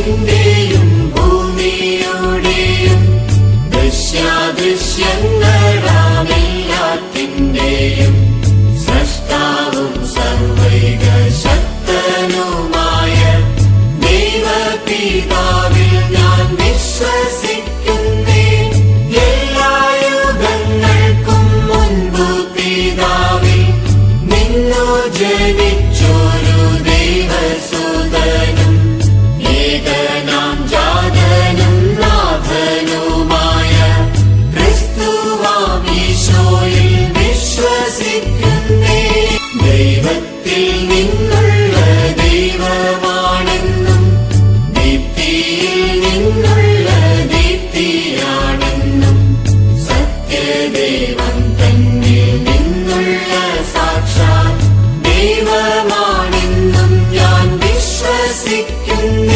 ആകാശത്തിന്റെയും ഭൂമിയുടെയും ദൃശ്യാദൃശ്യങ്ങളാമെല്ലാത്തിന്റെയും സ്രഷ്ടാവും സർവൈക ശക്തനുമായ ദൈവപിതാവിൽ ഞാൻ വിശ്വസിക്കുന്നേ. എല്ലാ യുഗങ്ങൾക്കും മുൻപ് പിതാവിൽ നിന്നു ജനിച്ചൊരു ദൈവസുതനും ഏകനാം ജാതനും നാഥനുമായ ക്രിസ്തുവാം ഈശോയിൽ വിശ്വസിക്കുന്നേ. ദൈവത്തിൽ നിന്നുള്ള ദൈവമാണെന്നും ദീപ്തിയിൽ നിന്നുള്ള ദീപ്തിയാണെന്നും സത്യദൈവം തന്നിൽ നിന്നുള്ള സാക്ഷാൽ ദൈവമാണെന്നും ഞാൻ വിശ്വസിക്കുന്നു.